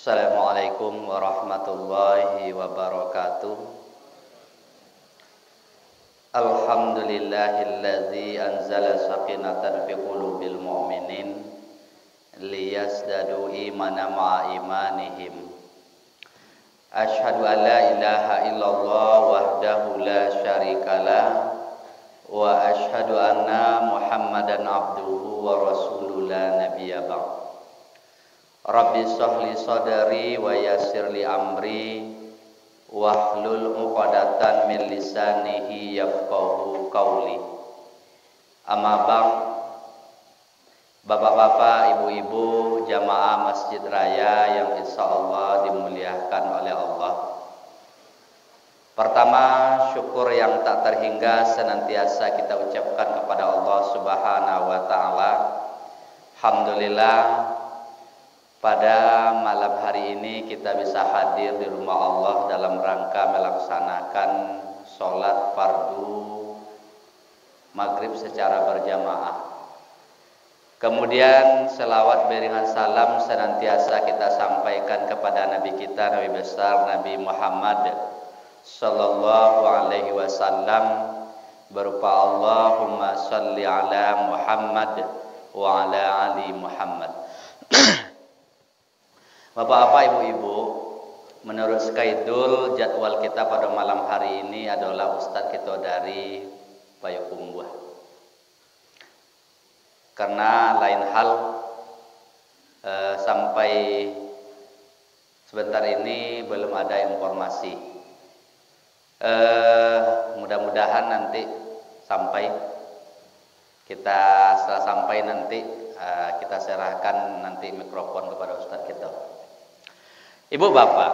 Assalamualaikum warahmatullahi wabarakatuh. Alhamdulillahilladzi anzala sakinatan fi qulubil mu'minin liyazdadu imanan ma'a imanihim. Asyhadu an la ilaha illallah wahdahu la syarikalah wa asyhadu anna Muhammadan abduhu wa rasuluhu la nabiyya ba'd. Rabbi shrahli sadri wa yassir li amri wahlul 'uqdatam min lisanihi yafqahu qawli. Amma ba'd. Bapak-bapak, ibu-ibu, jamaah Masjid Raya yang insyaallah dimuliakan oleh Allah. Pertama, syukur yang tak terhingga senantiasa kita ucapkan kepada Allah Subhanahu wa taala. Alhamdulillah, pada malam hari ini kita bisa hadir di rumah Allah dalam rangka melaksanakan sholat fardu maghrib secara berjamaah. Kemudian selawat beriringan salam senantiasa kita sampaikan kepada Nabi kita, Nabi besar Nabi Muhammad sallallahu alaihi wasallam berupa Allahumma shalli ala Muhammad wa ala ali Muhammad. Bapak-bapak, ibu-ibu, menurut skedul jadwal kita pada malam hari ini adalah Ustadz kita dari Payakumbuh. Karena lain hal sampai sebentar ini belum ada informasi. Mudah-mudahan nanti sampai setelah sampai nanti kita serahkan nanti mikrofon kepada Ustadz kita. Ibu bapak,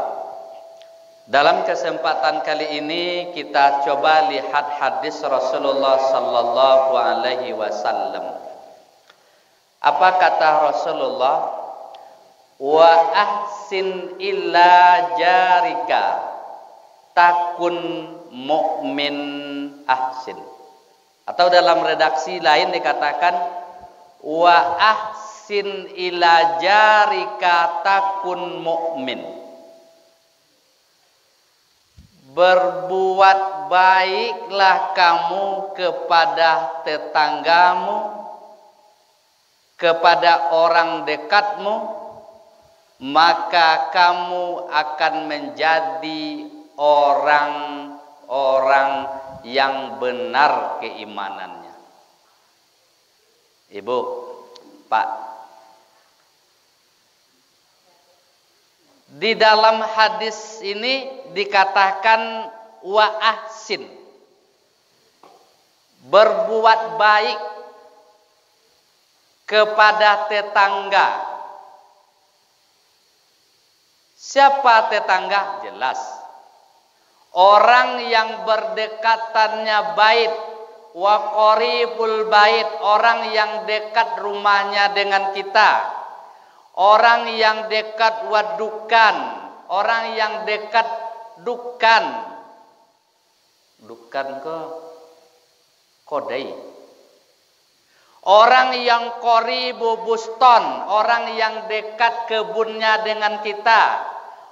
dalam kesempatan kali ini kita coba lihat hadis Rasulullah sallallahu alaihi wasallam. Apa kata Rasulullah? Wa ahsin illa jarika takun mu'min ahsin. Atau dalam redaksi lain dikatakan wa ahsin ila jarika takun mu'min. Berbuat baiklah kamu kepada tetanggamu, kepada orang dekatmu, maka kamu akan menjadi orang-orang yang benar keimanannya. Ibu, Pak, di dalam hadis ini dikatakan wa ahsin, berbuat baik kepada tetangga. Siapa tetangga? Jelas orang yang berdekatannya bait, wa qaribul bait, orang yang dekat rumahnya dengan kita, orang yang dekat wadukan, orang yang dekat dukan ke kodai, orang yang qoribu buston, orang yang dekat kebunnya dengan kita,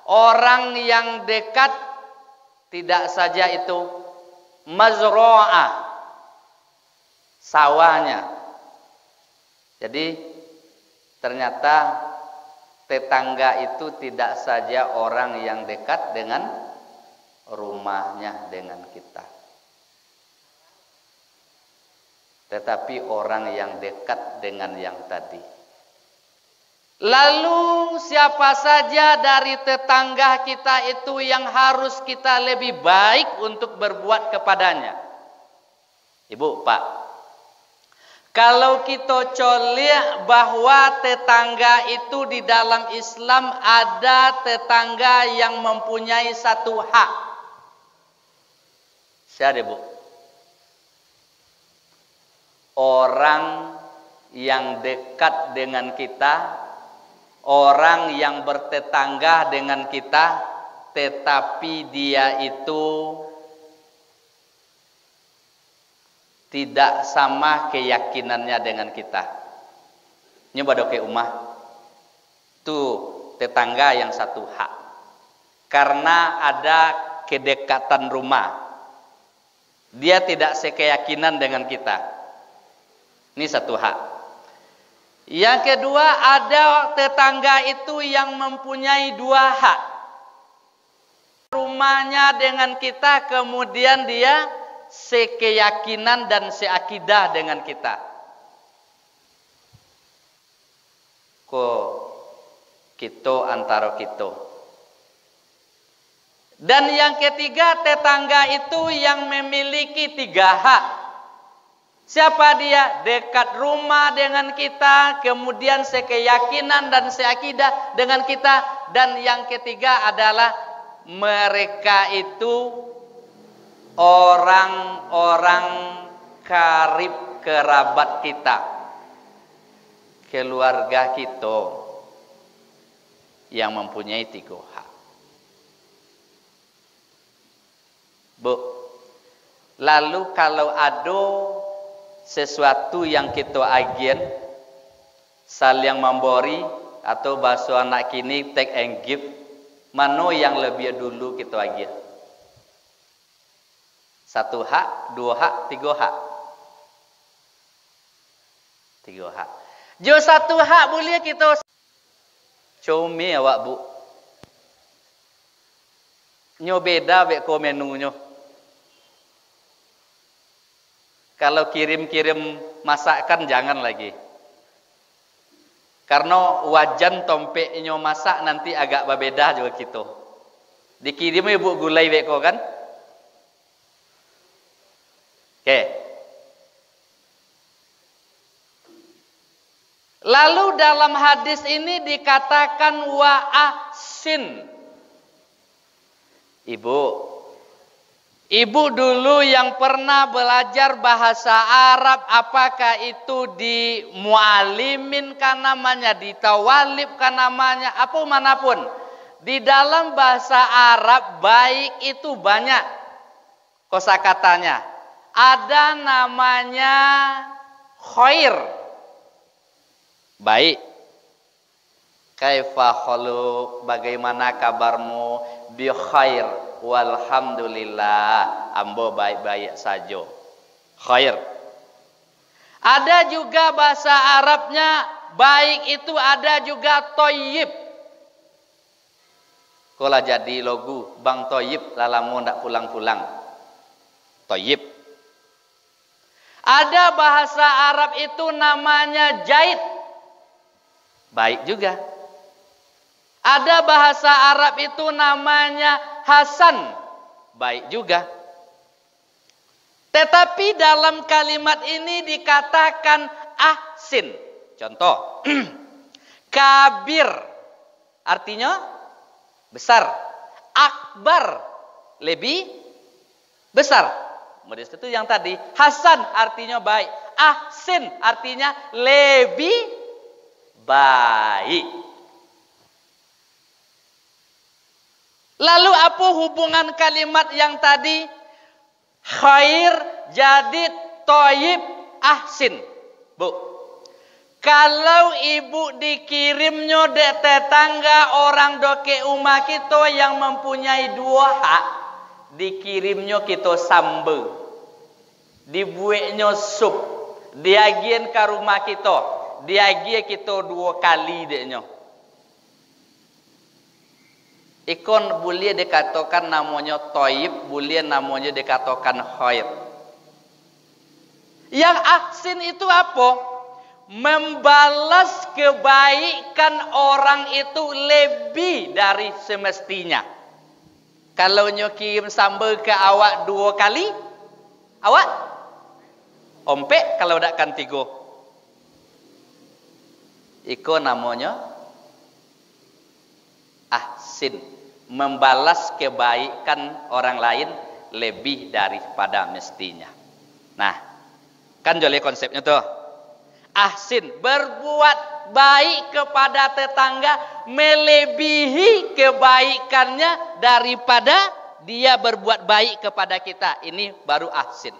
orang yang dekat tidak saja itu mazro'ah, sawahnya. Jadi ternyata tetangga itu tidak saja orang yang dekat dengan rumahnya dengan kita, tetapi orang yang dekat dengan yang tadi. Lalu siapa saja dari tetangga kita itu yang harus kita lebih baik untuk berbuat kepadanya? Ibu, Pak, kalau kita colek bahwa tetangga itu di dalam Islam ada tetangga yang mempunyai satu hak. Siapa, Bu? Orang yang dekat dengan kita, orang yang bertetangga dengan kita, tetapi dia itu tidak sama keyakinannya dengan kita. Nyoba doke umah. Tuh tetangga yang satu hak. Karena ada kedekatan rumah. Dia tidak sekeyakinan dengan kita. Ini satu hak. Yang kedua, ada tetangga itu yang mempunyai dua hak. Rumahnya dengan kita, kemudian dia sekeyakinan dan seakidah dengan kita. Kita antara kita. Dan yang ketiga, tetangga itu yang memiliki tiga hak. Siapa dia? Dekat rumah dengan kita, kemudian sekeyakinan dan seakidah dengan kita. Dan yang ketiga adalah mereka itu orang-orang karib kerabat kita, keluarga kita yang mempunyai tiga hak. Bu, lalu kalau ada sesuatu yang kita agen, saling memberi atau bahasa anak kini take and give, mana yang lebih dulu kita agen? Satu hak, dua hak, tiga hak. Tiga hak. Jo satu hak boleh kita cumi awak bu. Nyo beda beko menunya. Kalau kirim-kirim masakan jangan lagi. Karena wajan tompeknya masak nanti agak berbeda juga kita. Dikirim ibu gulai beko kan? Oke. Lalu dalam hadis ini dikatakan wa ahsin. Ibu dulu yang pernah belajar bahasa Arab, apakah itu di mualimin kan namanya, di tawalib kan namanya, apa manapun. Di dalam bahasa Arab baik itu banyak kosakatanya. Ada namanya khair, baik. Kaifa khaluk, bagaimana kabarmu? Bi khair, walhamdulillah, ambo baik-baik saja. Khair. Ada juga bahasa Arabnya baik itu ada juga thayyib. Kalau jadi logo Bang Thayyib lalamu ndak pulang-pulang. Thayyib. Ada bahasa Arab itu namanya jaid. Baik juga. Ada bahasa Arab itu namanya hasan. Baik juga. Tetapi dalam kalimat ini dikatakan ahsin. Contoh. Kabir. Artinya besar. Akbar. Lebih besar. Modest itu yang tadi. Hasan artinya baik. Ahsin artinya lebih baik. Lalu apa hubungan kalimat yang tadi? Khair jadi thayyib ahsin. Bu, kalau ibu dikirimnya de tetangga orang doke umah kita yang mempunyai dua hak, dikirimnya kita sambel, dibuatnya sup, diagian ke rumah kita, diagian kita dua kali deknya. Ikon boleh dikatakan namanya thayyib, boleh namanya dikatakan khair. Yang ahsin itu apa? Membalas kebaikan orang itu lebih dari semestinya. Kalau nyokim sambal ke awak dua kali, awak ompek kalau dakkan tiga. Ikon namanya ahsin. Membalas kebaikan orang lain lebih daripada mestinya. Nah, kan jolly konsepnya tuh. Ahsin, berbuat baik kepada tetangga melebihi kebaikannya daripada dia berbuat baik kepada kita. Ini baru ahsin.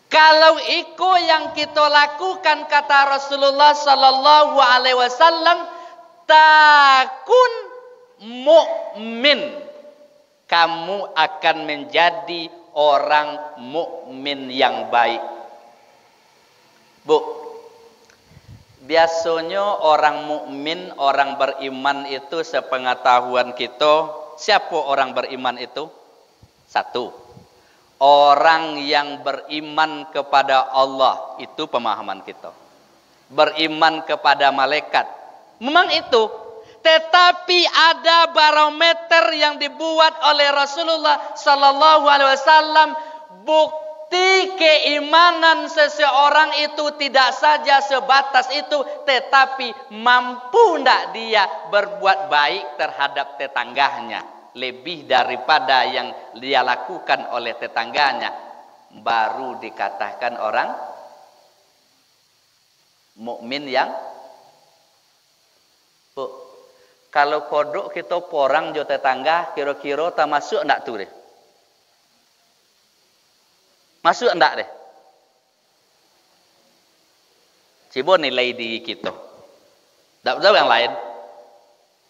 Kalau itu yang kita lakukan, kata Rasulullah sallallahu alaihi wasallam, takun mukmin, kamu akan menjadi orang mukmin yang baik. Bu, biasanya orang mukmin, orang beriman itu sepengetahuan kita, siapa orang beriman itu? Satu, orang yang beriman kepada Allah, itu pemahaman kita. Beriman kepada malaikat, memang itu. Tetapi ada barometer yang dibuat oleh Rasulullah Sallallahu Alaihi Wasallam. Bukti keimanan seseorang itu tidak saja sebatas itu, tetapi mampu tidak dia berbuat baik terhadap tetangganya lebih daripada yang dia lakukan oleh tetangganya, baru dikatakan orang mukmin yang kalau kodok kita porang jo tetangga, kira-kira tak masuk ndak tuh deh? Masuk ndak deh? Coba nilai diri kita. Tak tahu yang lain.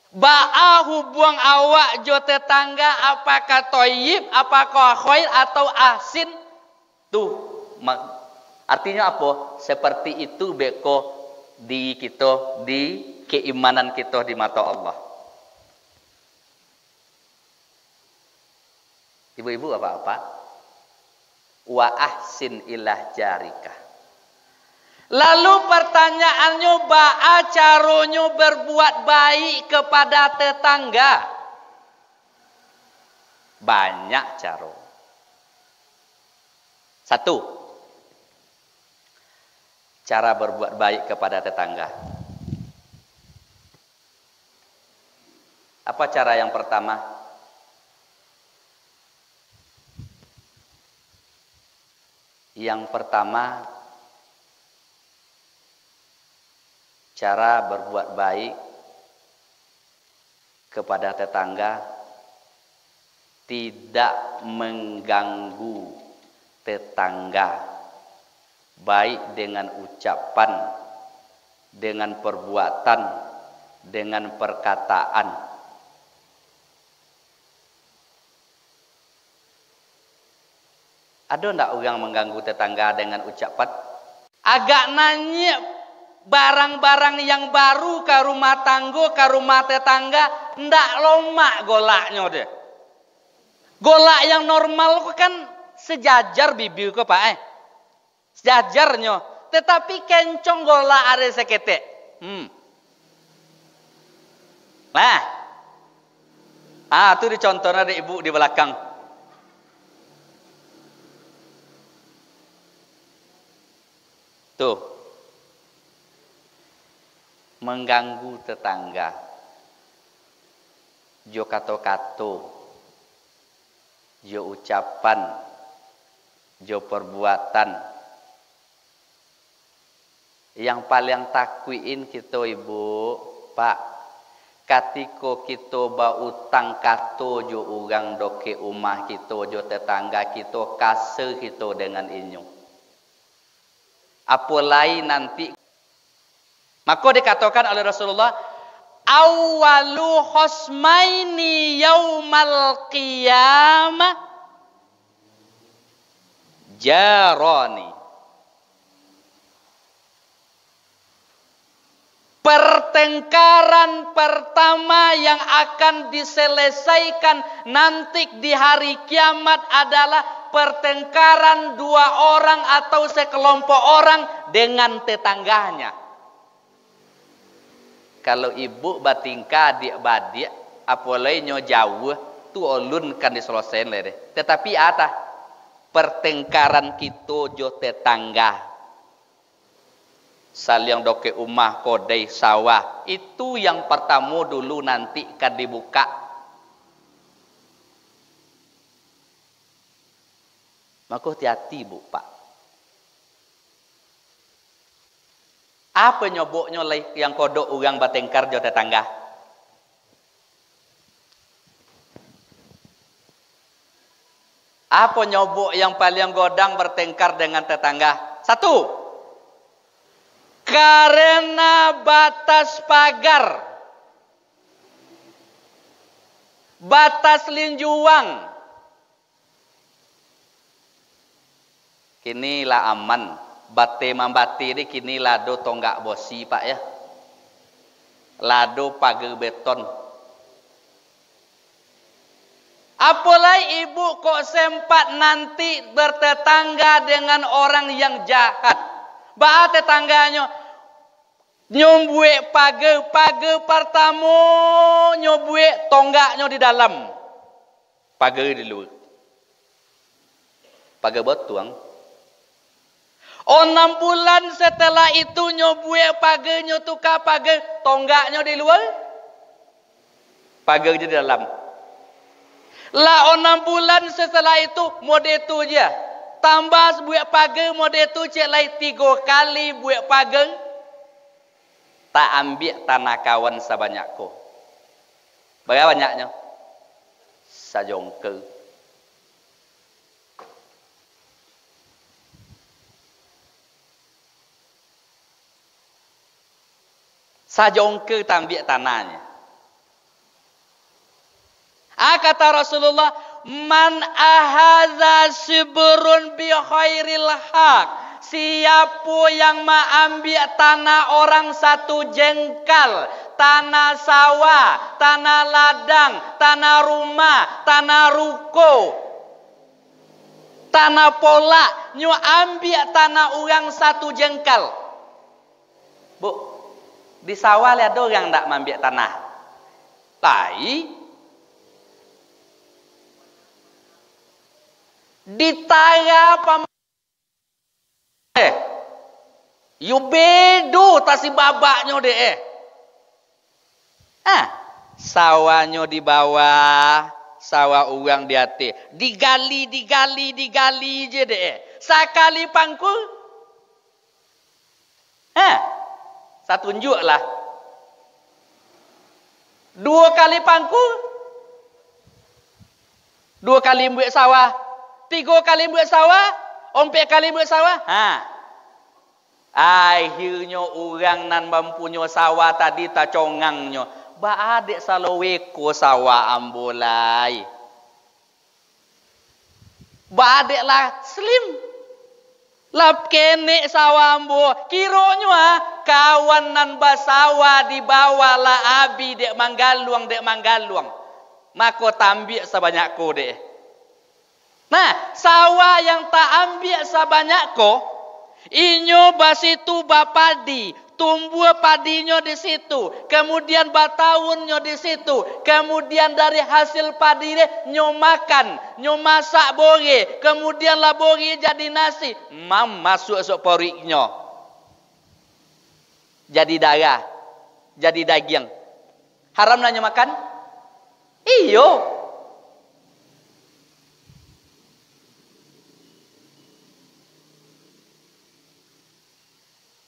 Ba'a hubung awak jo tetangga, apakah toyib, apakah khair atau ahsin? Tuh, artinya apa? Seperti itu beko di kita, di keimanan kita di mata Allah. Ibu-ibu apa-apa? Wa ahsin ilah jarika. Lalu pertanyaannya, ba'a caranya berbuat baik kepada tetangga? Banyak cara. Satu, cara berbuat baik kepada tetangga. Apa cara yang pertama? Yang pertama, cara berbuat baik kepada tetangga tidak mengganggu tetangga, baik dengan ucapan, dengan perbuatan, dengan perkataan. Ada ndak orang mengganggu tetangga dengan ucapan? Agak nanya barang-barang yang baru ke rumah tangga, ke rumah tetangga, ndak lomak golaknya deh. Golak yang normal kan sejajar bibir kok Pak sejajarnya. Tetapi kencong golak ada seketek. Nah. Itu dicontohnya ada ibu di belakang. Tuh, mengganggu tetangga, jo kato-kato, jo ucapan, jo perbuatan. Yang paling takwiin kita ibu, Pak, katiko kita ba utang kato jo urang doke umah kita, jo tetangga kita, kase kita dengan inyo. Apalagi nanti, maka dikatakan oleh Rasulullah, awalu khosmaini yaumal qiyamah jarani. Pertengkaran pertama yang akan diselesaikan nanti di hari kiamat adalah pertengkaran dua orang atau sekelompok orang dengan tetangganya. Kalau ibu batingka adik badik, apalagi nyo jauh, tu ulun kan diselesaikan leh. Tetapi ada pertengkaran kita jo tetangga. Saling doke umah kodai sawah, itu yang pertama dulu nanti kan dibuka. Maka hati-hati bu Pak. Apa nyoboknya yang kodok urang batengkar jo tetangga? Apa nyobok yang paling godang bertengkar dengan tetangga? Satu, karena batas pagar batas linjuang. Kini lah aman. Bate mambati ni kini lado tonggak bosi pak ya. Lado pagar beton. Apalagi ibu kok sempat nanti bertetangga dengan orang yang jahat. Bah tetangganya nyombuek pagar pertama nyombuek tonggaknya di dalam. Pagar di luar. Pagar betuang. 6 bulan setelah itu nyombuek pagarnya tukar pagar tonggaknya di luar. Pagar di dalam. Lah 6 bulan setelah itu mode tu je. Tambah buat pagar mode tu cek lai 3 kali buat pagar. Tak ambil tanah kawan sebanyak ko. Berapa banyaknya? Sajongker. Sajongker tak ambil tanahnya. Kata Rasulullah, man ahaza sibrun bi khairil haq. Siapa yang mengambil tanah orang 1 jengkal, tanah sawah, tanah ladang, tanah rumah, tanah ruko, tanah polak, nyu ambil tanah orang 1 jengkal. Bu, di sawah ada orang tak mengambil tanah. Lai ditara you bedo tasi babaknya deh. Sawahnya di bawah, sawah orang di atas. Digali je deh. Sekali pangkul. Saya tunjuklah. 2 kali pangkul. 2 kali buat sawah. 3 kali buat sawah, 4 kali buat sawah. Akhirnya orang nan mempunyai sawah tadi tak congangnya. Ba adik salaweko sawah ambolai. Ba adik lah slim. Lap kene sawah ambo. Kironyo kawan nan basawa di bawah lah abi dek manggaluang. Maka tambik sebanyak ko dek. Nah, sawah yang tak ambil sebanyak ko, inyo basitu bapadi, tumbuh padinya di situ, kemudian batahunnya di situ, kemudian dari hasil padi nyo makan, nyo masak bore, kemudian lah bore jadi nasi, masuk poriknya, jadi darah, jadi daging, haram nanya makan? Iyo.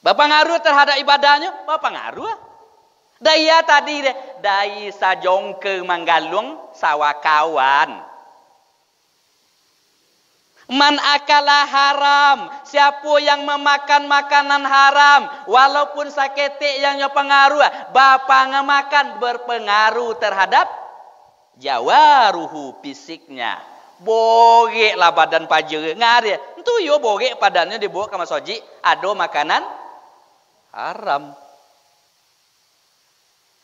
Berpengaruh terhadap ibadahnya? Berpengaruh. Daya tadi deh. Daya sajongker manggalung sawah kawan. Man akala haram. Siapa yang memakan makanan haram. Walaupun saketik yang pengaruh. Bapa ngemakan berpengaruh terhadap jawaruhu fisiknya. Borek lah badan pajer. Ngari. Itu yo borek padannya dibawa ke masoji. Ada makanan haram.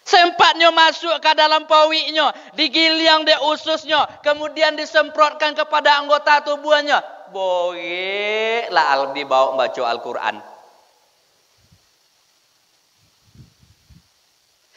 Sempatnya masuk ke dalam pawiknya, digiliang di ususnya, kemudian disemprotkan kepada anggota tubuhnya. Boleh lah dibawa baca Al-Quran.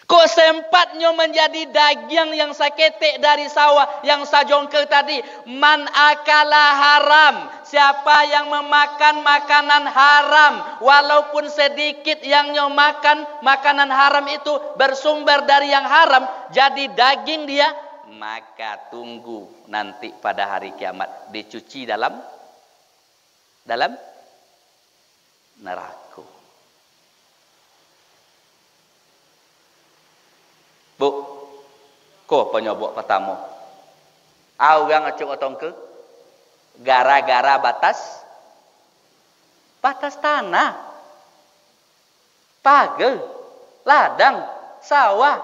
Kok sempatnya menjadi daging yang saketik dari sawah yang sajongker tadi. Man akala haram. Siapa yang memakan makanan haram. Walaupun sedikit yang makan makanan haram itu bersumber dari yang haram. Jadi daging dia. Maka tunggu nanti pada hari kiamat. Dicuci dalam neraka. Bu, ko penyobok pertama. Orang acuk otong ke gara-gara batas tanah. Pagar, ladang, sawah.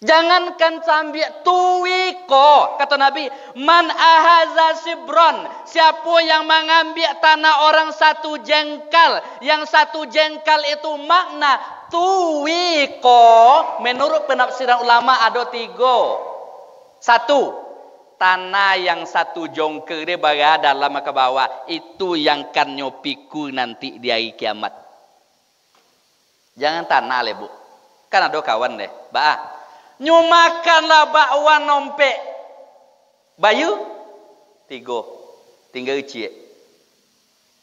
Jangankan sambil tuwiko, kata Nabi, man ahaza sibron, siapa yang mengambil tanah orang satu jengkal, yang satu jengkal itu makna tuwiko, menurut penafsiran ulama ada 3. 1, tanah yang satu jongker dia berada dalam ke bawah, itu yang kan nyopiku nanti di hari kiamat. Jangan tanah le bu, kan ada kawan deh, nyumakanlah bakwan nompek bayu 3, tinggal cie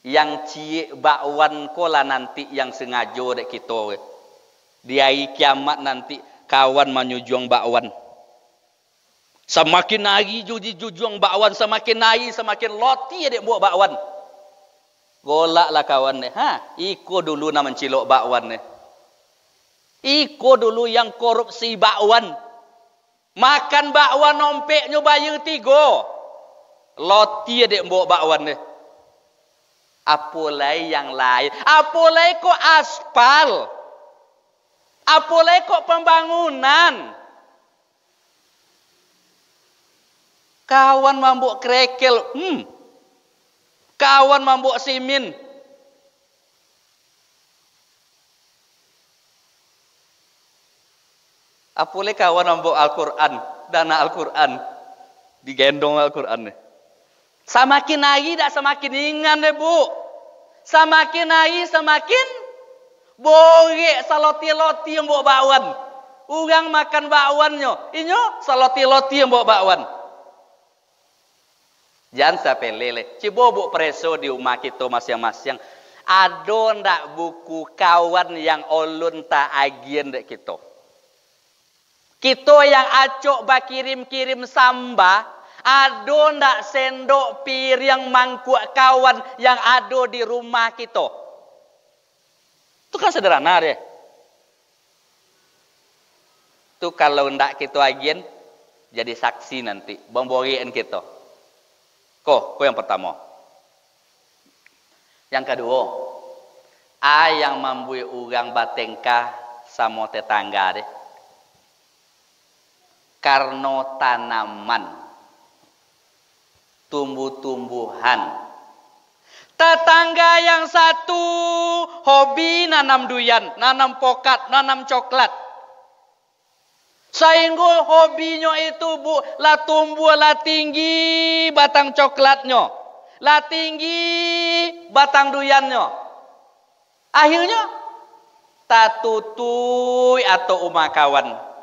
yang cie bakwan kola nanti yang sengaja dek kita di hari kiamat nanti kawan menyujuang bakwan semakin hari jujuang bakwan semakin hari semakin loti dek buat bakwan golaklah kawan deh iko dulu nama mencilok bakwan deh. Iko dulu yang korupsi bakwan. Makan bakwan nompeknya bayar 3. Loti dek mbok bakwan deh. Apalai yang lain. Apalai kok aspal. Apalai kok pembangunan. Kawan mambok krekel. Kawan mambok simin. Apalagi kawan nambok Al-Quran, dana Al-Quran, digendong Al-Quran. Semakin hari tak semakin ringan deh bu. Semakin hari semakin borek saloti-loti yang bawa bakwan. Orang makan bakwannya, inyo saloti-loti yang bawa bakwan. Jangan sampai lele. Coba bu preso di rumah kita masing-masing. Ada ndak buku kawan yang olun tak agian dek kita. Kita yang acok bakirim-kirim samba, ada ndak sendok piring mangkuk kawan yang ada di rumah kita. Itu kan sederhana deh. Itu kalau ndak kita agen, jadi saksi nanti, bomborian kita. Kok yang pertama. Yang kedua, yang membuat orang batengkah sama tetangga deh. Karena tanaman, tumbuh-tumbuhan. Tetangga yang satu hobi nanam duyan, nanam pokat, nanam coklat. Sehingga hobinya itu bu, lah tumbuh lah tinggi batang coklatnya, lah tinggi batang duyannya. Akhirnya tak tutui atau umah kawan.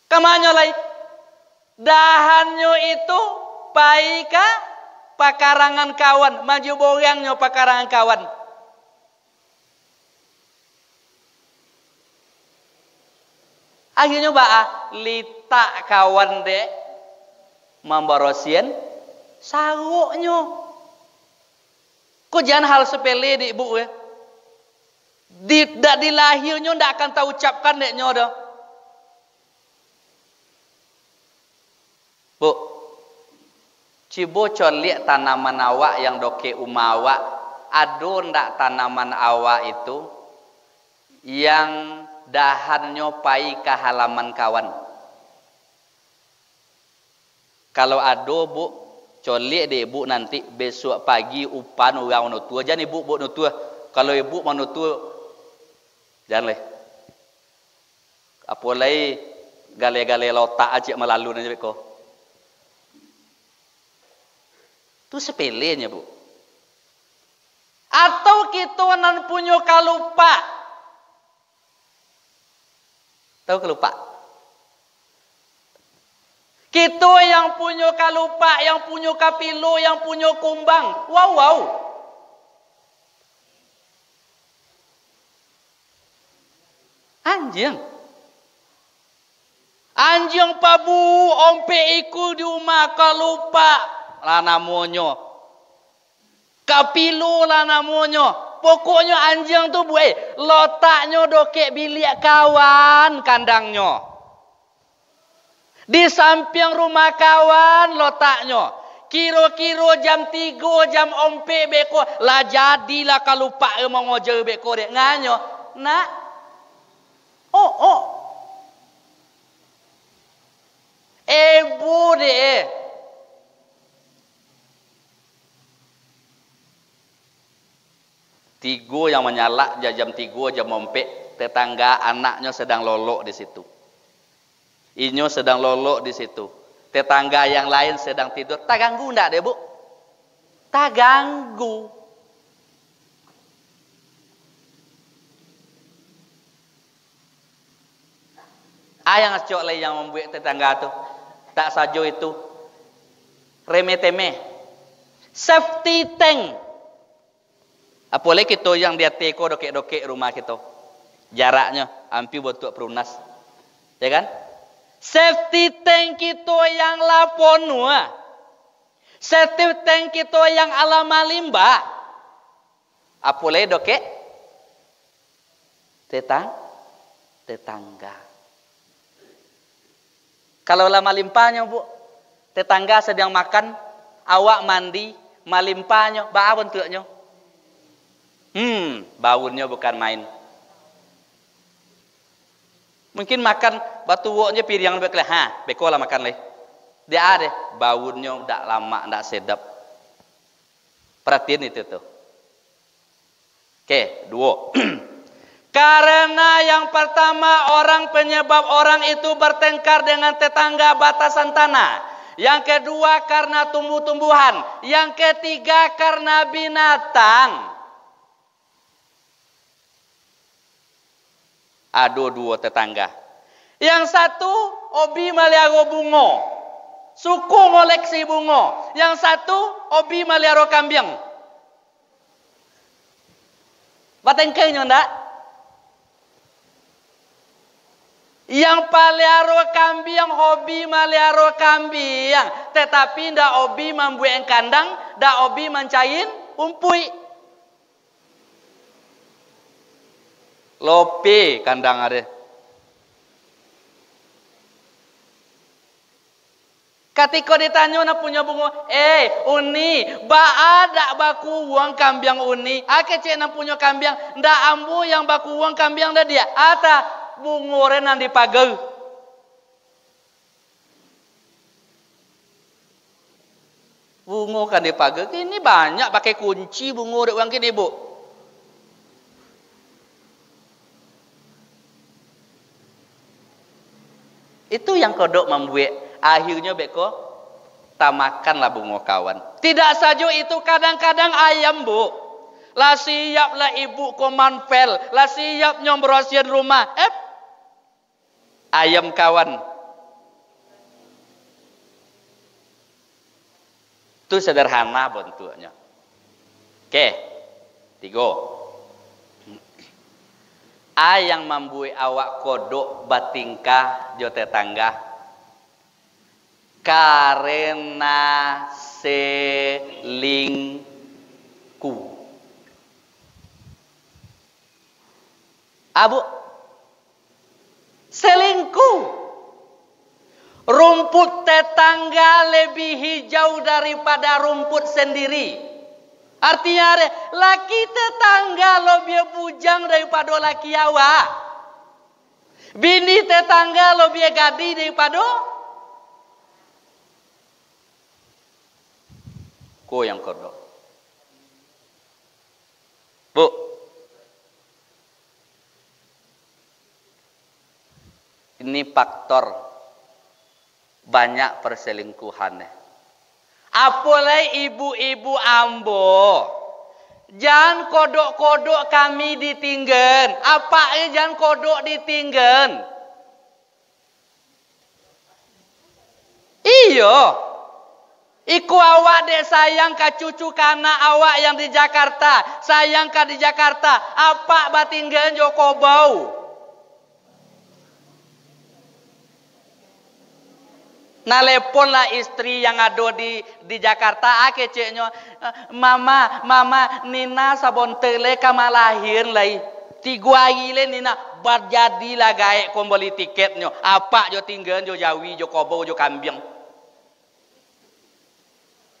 Kemana lagi? Dahannya itu paika pakarangan kawan, maju borangnya pakarangan kawan. Akhirnya litak kawan dek memborosien saruknya. Kok jangan hal sepele dek bu ya? Tidak dilahirnya ndak akan tahu ucapkan deknya dah. Bu, cibo lihat tanaman awak yang doke umawak, ada ndak tanaman awak itu yang dahannya pai ke halaman kawan? Kalau ada bu, colik deh bu nanti besok pagi upan orang nutua. Jangan ibu bu nutua. Kalau ibu mau nutua, jangan leh. Apalagi gale-gale lotak aja melalu nanti kok. Itu sepelenya bu. Atau kita nan punya kalupa. Tahu kalupa? Kita yang punya kalupa, yang punya kapilo, yang punya kumbang. Wow. Anjing. Anjing pabu ompe iku di rumah kalupa. Lah namanya kapilo lah namanya. Pokoknya anjing tu buat lotaknya dokek bilik kawan kandangnya. Di samping rumah kawan lotaknya. Kira-kira jam 3 jam ompe beko lah jadilah kalau pak mau ngojer beko dek nganyo. Nak. Oh. deh. Tigo yang menyala jam 3 jam mompek, tetangga anaknya sedang lolok di situ. Inyo sedang lolok di situ. Tetangga yang lain sedang tidur. Tak ganggu enggak deh, Bu? Tak ganggu. Ayang cok lagi yang membuat tetangga tu. Tak saja itu. Remeh-temeh. Safety tank. Apalagi kita yang dia teko dokek-dokek rumah kita. Jaraknya hampir bentuk perunas. Ya kan? Safety tank kita yang laponua. Safety tank kita yang alama limbah. Apalagi dokek? Tetangga. Kalau lama limpahnya, Bu, tetangga sedang makan, awak mandi, malimpahnya, bau bentuknya. Baunya bukan main. Mungkin makan batu woknya piring bekle, bekola makan leh. Dia ada baunya ndak lama, ndak sedap. Perhatiin itu tuh. Oke, 2. Karena yang pertama penyebab orang itu bertengkar dengan tetangga batasan tanah. Yang kedua karena tumbuh-tumbuhan. Yang ketiga karena binatang. Ada 2 tetangga. Yang satu hobi melihara bunga. Suku ngoleksi bunga. Yang satu hobi melihara kambing. Batengkainya ndak? Yang pelihara kambing hobi melihara kambing. Tetapi ndak hobi membuat kandang. Ndak hobi mencain umpui. Lope kandang ada. Ketika ditanya nak punya bunga, uni, ada baku uang kambing uni. Cek nak punya kambing, ndak ambu yang baku uang kambing dah dia. Ata bunga renan dipagal. Bunga kan dipagal. Ini banyak pakai kunci bunga dek uang kini, Bu. Itu yang kodok membuat akhirnya beko tamakanlah bunga kawan. Tidak saja itu, kadang-kadang ayam, Bu. Lah siap lah ibu komanpel, lah siap nyombrosian rumah. Ayam kawan. Itu sederhana bentuknya. Oke. 3. Yang membuat awak kodok batingkah jo tetangga karena selingkuh. Abu, selingkuh. Rumput tetangga lebih hijau daripada rumput sendiri. Artinya laki tetangga lebih bujang daripada laki awak. Bini tetangga lebih gadi daripada ko yang kodok. Bu, ini faktor banyak perselingkuhan. Apalagi ibu-ibu ambo. Jangan kodok-kodok kami ditinggal. Apa jangan kodok ditinggal? Iyo. Iku awak dek sayang ka cucu kana awak yang di Jakarta. Sayang ka di Jakarta. Apa batinggal Joko Bau? Nalepon lah istri yang ada di Jakarta. Keceknya, mama, Nina sabon tele kama lahir lagi. 3 hari le Nina berjadilah gaek kembali tiketnya. Apa jo tinggal jo jawi jo kobo jo kambing.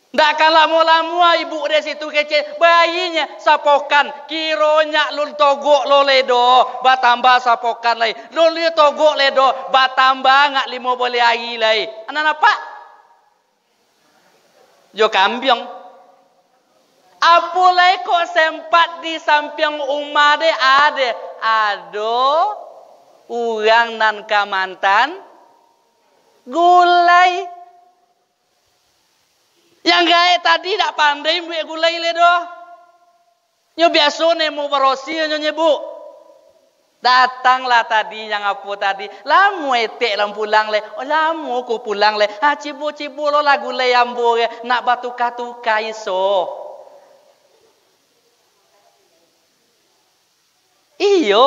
Ndak akan lama-lama ibu dari situ kecek bayinya sapokan kironya lul togok lo ledo batambah sapokan lagi lul togok ledo batambah ngak 5 boleh hari lagi anak apa Jo kambiong. Apulai kok sempat di samping umah de ada. Ado urang nan kamantan gulai. Yang gae tadi tak pandai buat gulai le doh. Nyo biasa nemu berosi nyo nyebu. Datanglah tadi yang apa tadi. Lamu etek lam pulang le. Oh lamu ku pulang le. Ha cibu-cibu lo lagu le ambo le. Nak batuka-tuka iso. Iyo.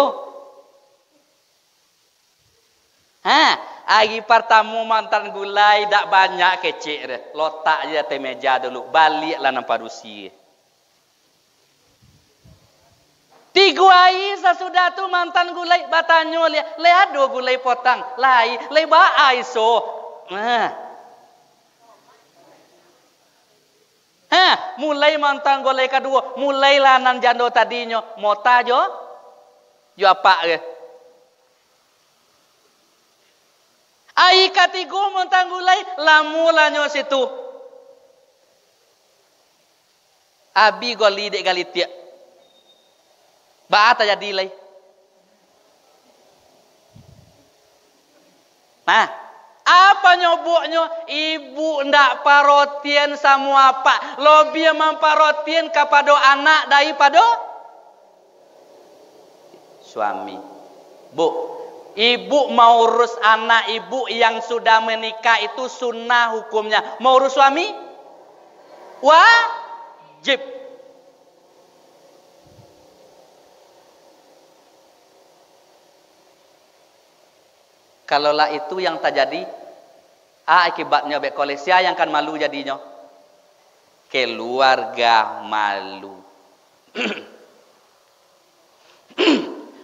Hari pertama mantan gulai dak banyak kecik deh. Lotak je atas meja dulu. Baliklah nampak dusi. 3 hari sesudah tu mantan gulai batanyo lihat ado gulai potang lai ba aiso mulai mantan gulai kedua mulai lanan jando tadinyo mota jo apa ke ai katigo mantan gulai lamulanyo situ abi goli dek gali tiak Baat aja dilai. Nah, apa nyoboknya? Ibu ndak parotian sama apa? Lebih memparotien kepada anak daripada suami. Bu, ibu mau urus anak ibu yang sudah menikah itu sunnah hukumnya. Mau urus suami? Wajib. Kalaulah itu yang terjadi, akibatnya bekolesia yang kan malu jadinya. Keluarga malu.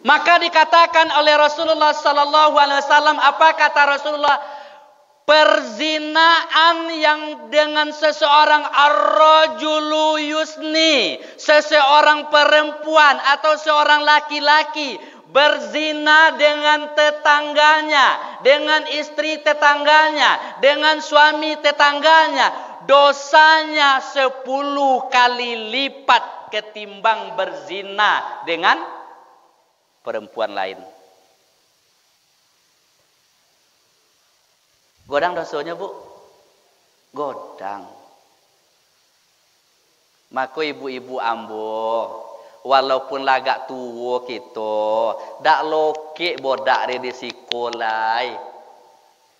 Maka dikatakan oleh Rasulullah sallallahu alaihi wasallam, apa kata Rasulullah? Perzinaan yang dengan seseorang ar-rajulu yusni, seseorang perempuan atau seorang laki-laki berzina dengan tetangganya, dengan istri tetangganya, dengan suami tetangganya, dosanya 10 kali lipat ketimbang berzina dengan perempuan lain. Godang dosanya, Bu? Godang. Maka ibu-ibu ambo, walaupun lagak tua kita, dak lokek bodak di sekolah.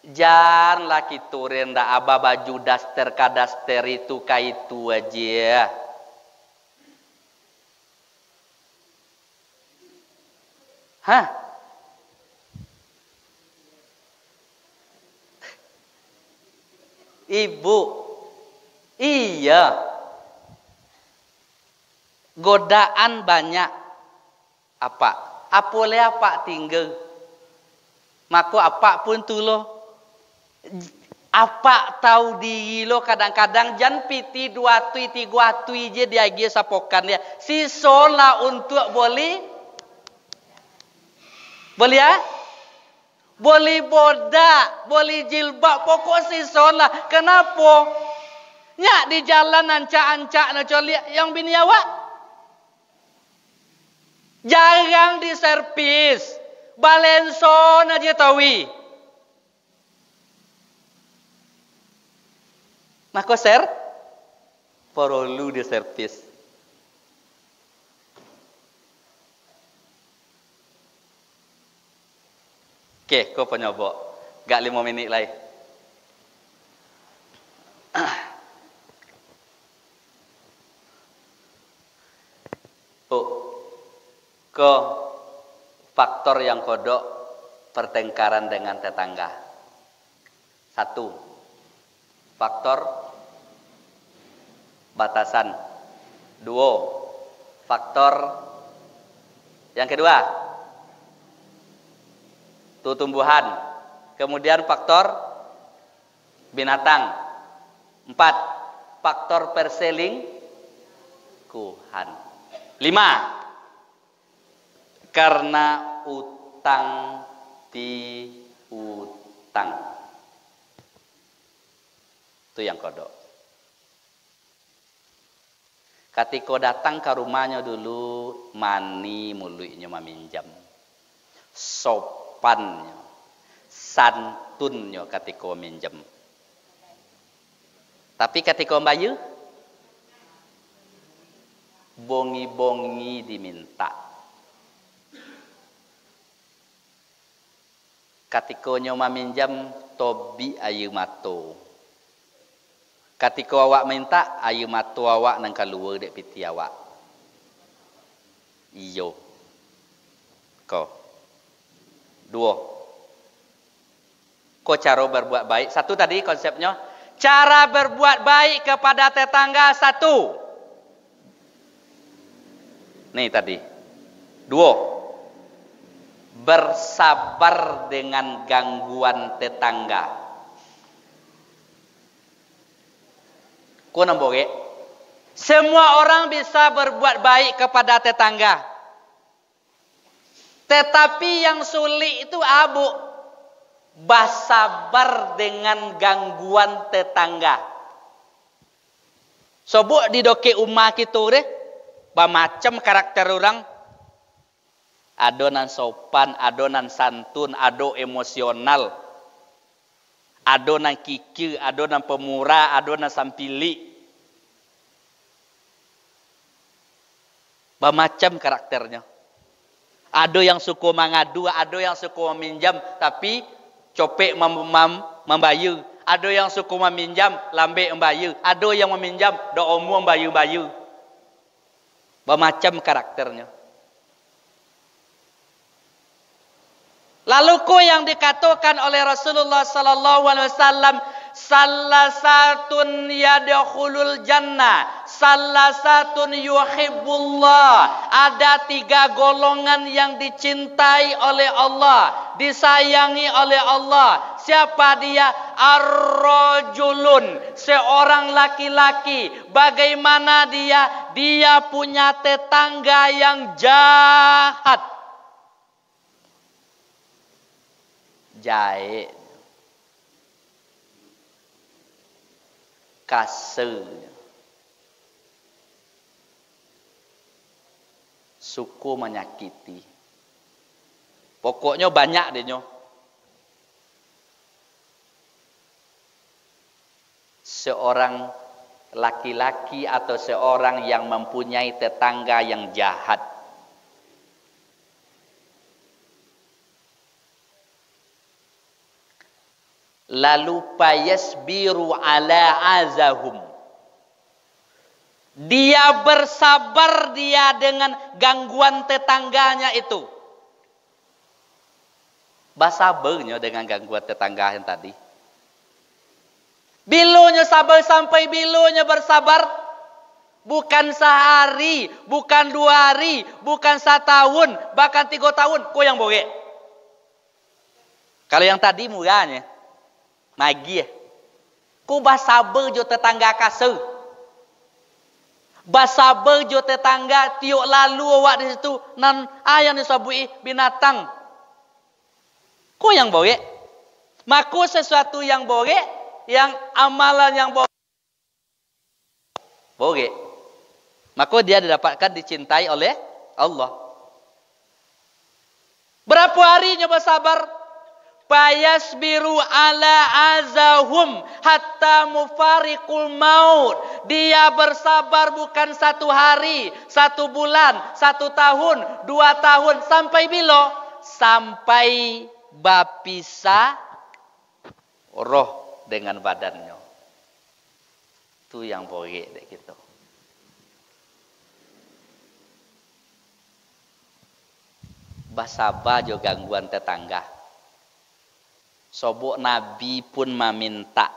Janganlah kita rendah aba baju daster kadaster itu kaitu aja. Ibu, iya. Godaan banyak. Apa? Apole apa tinggal. Maka apa pun tu lo. Apa tahu diri lo kadang-kadang jan piti 2 tui 3 tui je dia agi sapokan dia. Si sola untuk boleh ya? Boleh bodak, boleh jilbab, pokok si sola. Kenapa? Nyak di jalan ancak-ancak nak coliak yang bini awak. Jarang diservis. Balenson aja tawi. Maka perlu diservis. Oke, kau penyobok. Gak 5 minit lagi. Ke faktor yang kodok pertengkaran dengan tetangga. 1. Faktor batasan. 2. Faktor yang kedua tumbuhan. Kemudian faktor binatang. 4. Faktor perselingkuhan. 5. Karena utang piutang. Itu yang kodok. Ketika datang ke rumahnya dulu, mani mulutnya meminjam. Sopannya, santunnya ketika minjam. Tapi ketika bayu, bongi-bongi diminta. Ketika nyoba minjam, tobi ayu mato. Ketika awak minta, ayu mato awak nang keluar dek piti awak. Iyo. Ko. Dua. Ko cara berbuat baik. Satu tadi konsepnya. Cara berbuat baik kepada tetangga satu. Nih tadi. Dua. Bersabar dengan gangguan tetangga. Ku namboge. Semua orang bisa berbuat baik kepada tetangga. Tetapi yang sulit itu abu. Bersabar dengan gangguan tetangga. Sobuk di doke umah kita deh. Macam karakter orang. Adonan sopan, adonan santun, ado emosional. Adonan kikir, adonan pemurah, adonan sampili. Macam karakternya. Ada yang suka mengadu, ada yang suka meminjam, tapi copek membayar. Ada yang suka meminjam, lambe membayar. Ada yang meminjam, doa umum membayar. Macam karakternya. Lalu ko yang dikatakan oleh Rasulullah sallallahu alaihi wasallam, salasatun yadkhulul jannah, salasatun yuhibbullah. Ada 3 golongan yang dicintai oleh Allah, disayangi oleh Allah. Siapa dia? Ar-rajulun, seorang laki-laki. Bagaimana dia? Dia punya tetangga yang jahat. Jahe, kasar, suku menyakiti. Pokoknya banyak deh nyo. Seorang laki-laki atau seorang yang mempunyai tetangga yang jahat. Lalu payasbiru ala azahum. Dia bersabar dia dengan gangguan tetangganya itu. Bersabarnya dengan gangguan tetangga yang tadi. Bilunya sabar sampai bilunya bersabar. Bukan sehari, bukan 2 hari, bukan 1 tahun, bahkan 3 tahun. Kau yang boleh. Kalau yang tadi murahnya. Magi ya. Ku basabar jo tetangga kasar. Basabar jo tetangga tiuk lalu awak di situ nan ayam disabui binatang. Ku yang boleh. Maku sesuatu yang boleh, yang amalan yang boleh. Boleh. Maka dia didapatkan dicintai oleh Allah. Berapa harinya bersabar? Payasbiru ala azahum hatta mufariqul maut. Dia bersabar bukan 1 hari, 1 bulan, 1 tahun, 2 tahun. Sampai bila? Sampai bapisa roh dengan badannya. Itu yang boleh dek kita. Bersabar juga gangguan tetangga. Sobok Nabi pun meminta,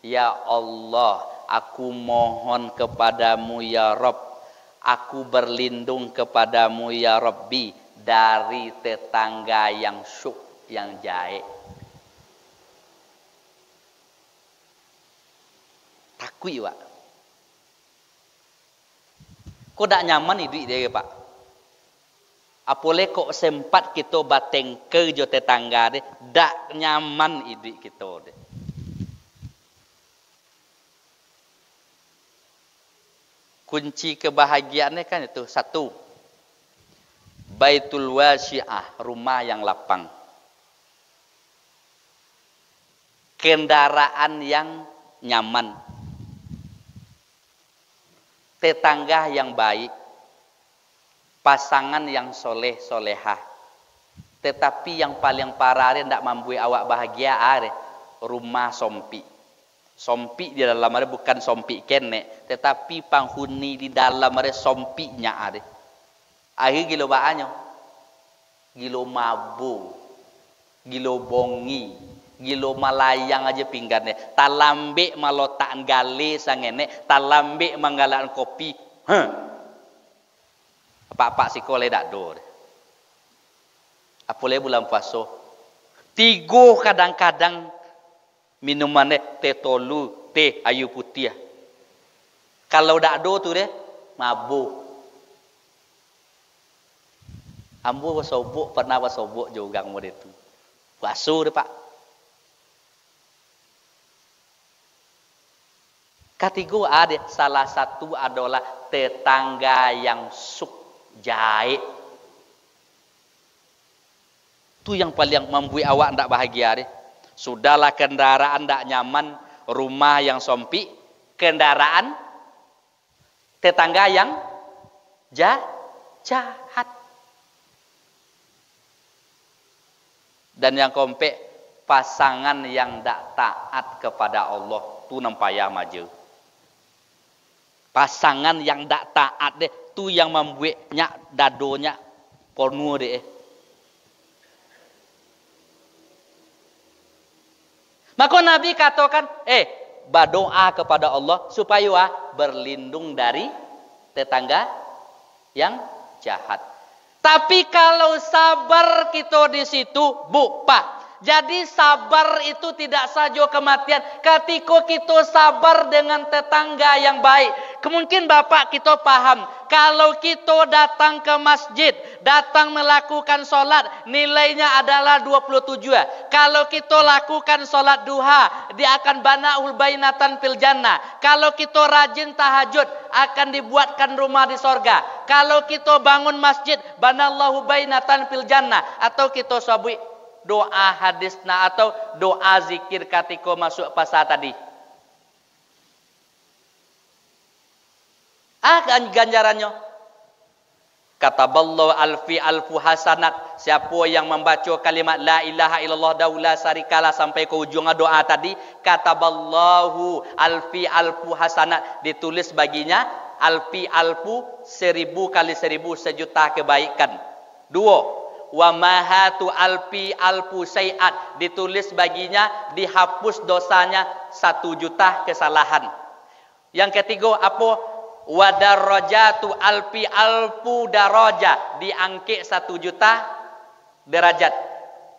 ya Allah, aku mohon kepadamu ya Rabb, aku berlindung kepadamu ya Rabbi dari tetangga yang syuk, yang jahat. Takut Pak. Kok tak nyaman hidup dia Pak? Apole kok sempat kita batengker jo tetangga deh, dak nyaman hidup kita deh. Kunci kebahagiaannya kan itu satu, baitul wasi'ah, rumah yang lapang. Kendaraan yang nyaman. Tetangga yang baik. Pasangan yang soleh solehah. Tetapi yang paling parah ndak mampu awak bahagia are rumah sompi. Sompi di dalam ada bukan sompi kene, tetapi penghuni di dalam ada sompinya ada. Akhir gilo baanyo, gilo mabu, gilo bongi, gilo malayang aja pinggannya. Talambe malotaan gale sangene, talambe manggalaan kopi. Apa-apa si kole dak dor. Apole bulan puasa. Tigo kadang-kadang minumannya teh tolu, teh ayu putih. Kalau dak do tu deh mabuk. Ambo wasobok pernah wasobok juga ngomong itu. Puasa deh Pak. Ketiga ada salah satu adalah tetangga yang suk jaik. Itu yang paling membuat awak ndak bahagia deh. Sudahlah kendaraan ndak nyaman, rumah yang sompi, kendaraan tetangga yang jahat. Dan yang kompe pasangan yang ndak taat kepada Allah, tu nampaya maju. Pasangan yang ndak taat deh, tu yang membuatnya dadonya pornu deh. Maka Nabi katakan, berdoa kepada Allah supaya berlindung dari tetangga yang jahat. Tapi kalau sabar kita di situ, Pak. Jadi sabar itu tidak saja kematian. Ketika kita sabar dengan tetangga yang baik. Mungkin Bapak kita paham. Kalau kita datang ke masjid. Datang melakukan solat. Nilainya adalah 27. Kalau kita lakukan solat duha. Dia akan bana'ul bainatan fil jannah. Kalau kita rajin tahajud. Akan dibuatkan rumah di sorga. Kalau kita bangun masjid. Banallahu bainatan fil jannah. Atau kita sabui doa hadisna atau doa zikir ketika masuk pasar tadi. Ganjarannya. Kataballahu alfi alfu hasanat. Siapa yang membaca kalimat la ilaha illallah daula sarikalah sampai ke ujung doa tadi, kataballahu alfi alfu hasanat, ditulis baginya alfi alfu 1000 kali 1000 1.000.000 kebaikan. 2. Wa mahatu alfi alfu sayiat, ditulis baginya dihapus dosanya 1.000.000 kesalahan. Yang ketiga apa? Wa darajatu alfi alfu daraja, diangkit 1.000.000 derajat.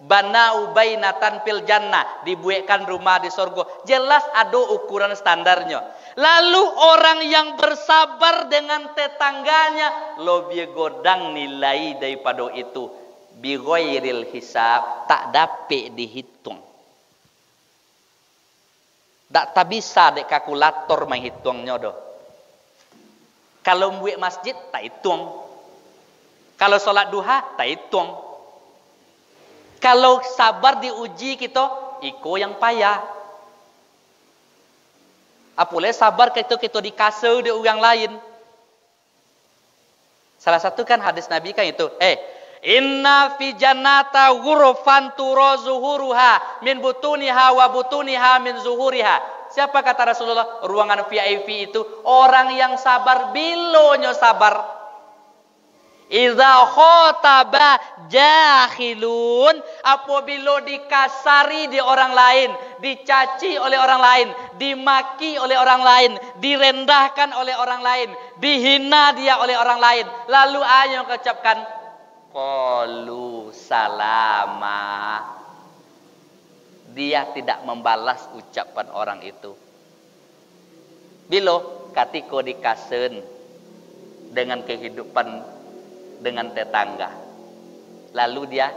Bana'u bainatan fil jannah, dibuatkan rumah di surga. Jelas ada ukuran standarnya. Lalu orang yang bersabar dengan tetangganya lebih godang nilai daripada itu. Bighairil hisab, tak dapat dihitung. Tak bisa dek kalkulator menghitungnya doh. Kalau buat masjid tak hitung. Kalau solat duha tak hitung. Kalau sabar diuji kita, iko yang payah. Apalagi sabar kita dikasih di orang lain. Salah satu kan hadis Nabi kan itu, inna fi jannata ghurfan tura zuhuruha min butuniha wa butuniha min zuhuriha. Siapa kata Rasulullah? Ruangan VIP itu orang yang sabar, bilonya sabar. Iza khotaba jahilun, apabila dikasari di orang lain, dicaci oleh orang lain, dimaki oleh orang lain, direndahkan oleh orang lain, dihina dia oleh orang lain, lalu ayo ucapkan qalu salama. Dia tidak membalas ucapan orang itu. Bila ketika dikasen dengan kehidupan dengan tetangga, lalu dia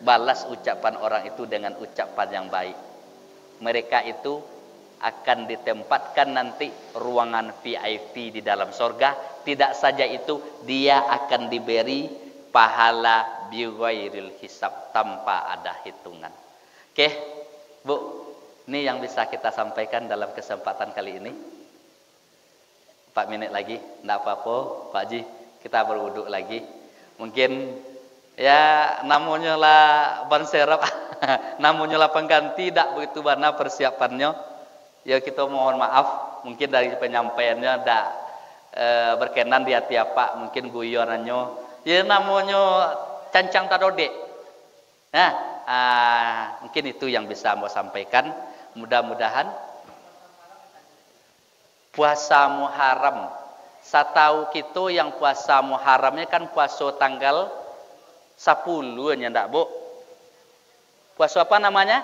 balas ucapan orang itu dengan ucapan yang baik. Mereka itu akan ditempatkan nanti ruangan VIP di dalam sorga. Tidak saja itu, dia akan diberi pahala bighairil hisab, tanpa ada hitungan. Oke, Bu, ini yang bisa kita sampaikan dalam kesempatan kali ini. 4 menit lagi, enggak apa-apa, Pak Haji, kita berwuduk lagi. Mungkin ya namanya lah ban serap, namanya lah pengganti, tidak begitu benar persiapannya. Ya kita mohon maaf, mungkin dari penyampaiannya tidak berkenan di hati Pak, mungkin guyonannya. Ya namanya cancang tadode. Nah, mungkin itu yang bisa mau sampaikan. Mudah-mudahan puasa Muharram. Satahu kita yang puasa Muharramnya kan puasa tanggal 10 nya ndak, Bu? Puasa apa namanya?